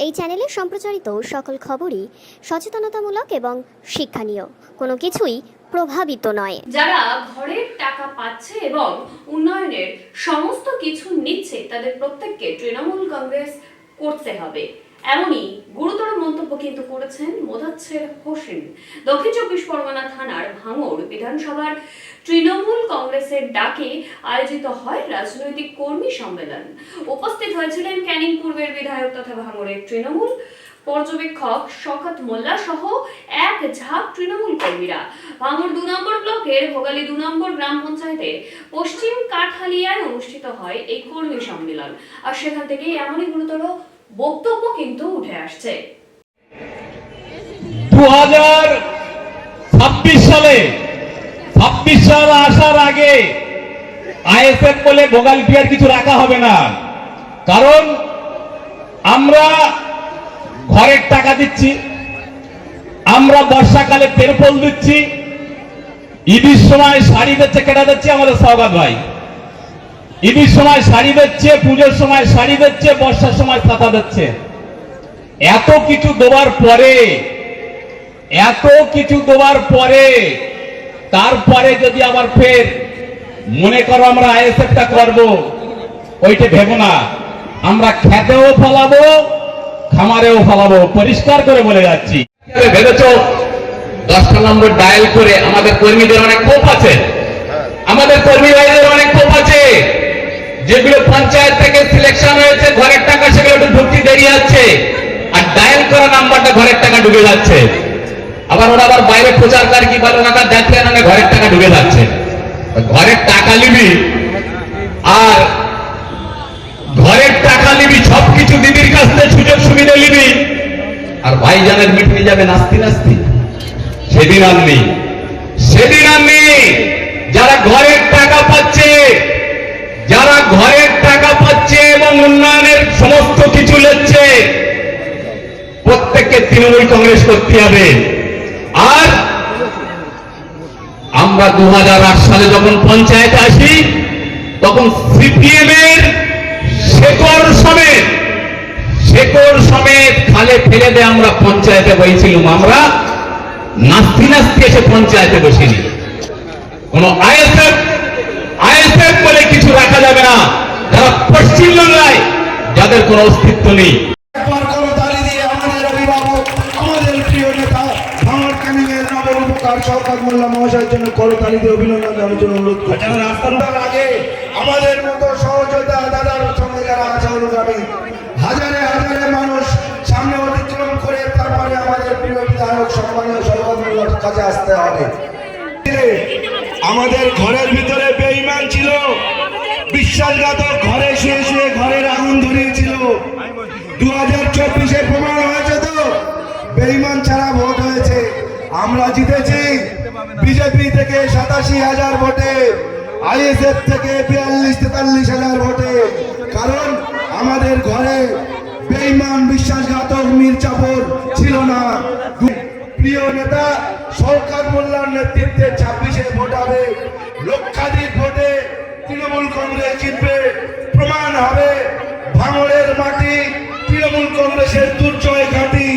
এই চ্যানেলে সম্প্রচারিত সকল খবরই সচেতনতামূলক এবং শিক্ষণীয়, কোনো কিছুই প্রভাবিত নয়। যারা ঘরের টাকা পাচ্ছে এবং উন্নয়নের সমস্ত কিছু নিচ্ছে তাদের প্রত্যেককে তৃণমূল কংগ্রেস করতে হবে, এমনই গুরুতর মন্তব্য কিন্তু করেছেন মোদাচ্ছের হোসেন। দক্ষিণ চব্বিশ পরগনা থানার ভাঙড় বিধানসভার তৃণমূল কংগ্রেসের ডাকে আয়োজিত হয় রাজনৈতিক কর্মী সম্মেলন। উপস্থিত হয়েছিলেন ক্যানিং পূর্বের বিধায়ক তথা ভাঙড়ের তৃণমূল পর্যবেক্ষক শওকত মোল্লা সহ এক ঝাঁক তৃণমূল কর্মীরা। ভাঙড় ২ নম্বর ব্লকের ভোগালী ২ নম্বর গ্রাম পঞ্চায়েতের পশ্চিম কাঠালিয়ায় অনুষ্ঠিত হয় এই কর্মী সম্মেলন, আর সেখান থেকে এমনই গুরুতর বক্তব্য কিন্তু উঠে আসছে। 2026 সাল আসার আগে আইএসএফ বলে ভোগালিটিয়ার কিছু রাখা হবে না, কারণ আমরা ঘরের টাকা দিচ্ছি, আমরা বর্ষাকালে তেরপল দিচ্ছি, ঈদের সময় শাড়ি দিচ্ছে, কেটা দিচ্ছে আমাদের সওগাত ভাই। ঈদের সময় শাড়ি দিচ্ছে, পুজোর সময় শাড়ি দিচ্ছে, বর্ষার সময় ছাতা দিচ্ছে। এত কিছু দেওয়ার পরে তারপরে যদি আবার ফের মনে করো আমরা আইএসএফটা করব, ওইটা ভেবো না। আমরা খেতেও ফলাবো, খামারেও ফলাবো, পরিষ্কার করে বলে যাচ্ছি। ভেবেছো 10টা নম্বর ডায়াল করে আমাদের কর্মীদের অনেক ক্ষোভ আছে, আমাদের কর্মী ভাইদের অনেক ক্ষোভ আছে, যেগুলো পঞ্চায়েত থেকে সিলেকশন হয়েছে ঘরের টাকা সেগুলো একটু ঢুকতে দেরি আছে, আর ডায়াল করা নাম্বারটা ঘরের টাকা ঢুকে যাচ্ছে। আবার ওরা আবার বাইরে প্রচারকার কি বলে ওনারা দেখলে না ঘরের টাকা ঢুকে যাচ্ছে। ঘরের টাকা নিবি আর ঘরের টাকা নিবি, সবকিছু দিদির কাছ থেকে সুযোগ সুবিধা নিবি, আর ভাইজানের মিটিয়ে যাবে নাস্তি নাস্তি। সেদিন আর নেই। যারা ঘরের টাকা পাচ্ছে এবং উন্নয়নের সমস্ত কিছু নিচ্ছে, প্রত্যেককে তৃণমূল কংগ্রেস করতে হবে। আর আমরা 2008 সালে যখন পঞ্চায়েতে আসি তখন সিপিএম এর শেকড় সমেত খালে ফেলে দিয়ে আমরা পঞ্চায়েতে বসেছিলাম। আমরা নাস্তি এসে পঞ্চায়েতে বসিনি। কোন আইএসএফ বলে কিছু রাখা যাবে না, যারা পশ্চিমবাংলায় যাদের কোনো অস্তিত্ব নেই। শওকত মোল্লা মহাশয়ের জন্য করতালি দিয়ে অভিনন্দন জানানোর জন্য অনুরোধ করছি। রাস্তার আগে আমাদের মতো সহযোদ্ধা দাদার সঙ্গে যারা আছে অনুগামী হাজারে মানুষ সামনে অতিক্রম করে তারপরে আমাদের প্রিয় বিধায়ক সম্মানীয় শওকত মোল্লার কাছে আসতে হবে। আমাদের ঘরের ভিতরে বেঈমান ছিল, বিশ্বাসঘাতক, ঘরে শুয়ে ঘরের আগুন ধরিয়েছিল। 2024-এ প্রমাণ হয়েছে তো বেঈমান ছাড়া ভোট হয়েছে, আমরা জিতেছি। বিজেপি থেকে 87,000 ভোটে, আইএসএফ থেকে 42-43,000 ভোটে, কারণ আমাদের ঘরে বেঈমান বিশ্বাসঘাতক মির্জাপুর ছিল না। প্রিয় নেতা শওকত মোল্লার নেতৃত্বে 26-এ ভোট হবে, লক্ষাধিক ভোটে তৃণমূল কংগ্রেস জিতবে, প্রমাণ হবে ভাঙড়ের মাটি তৃণমূল কংগ্রেসের দুর্জয় ঘাঁটি।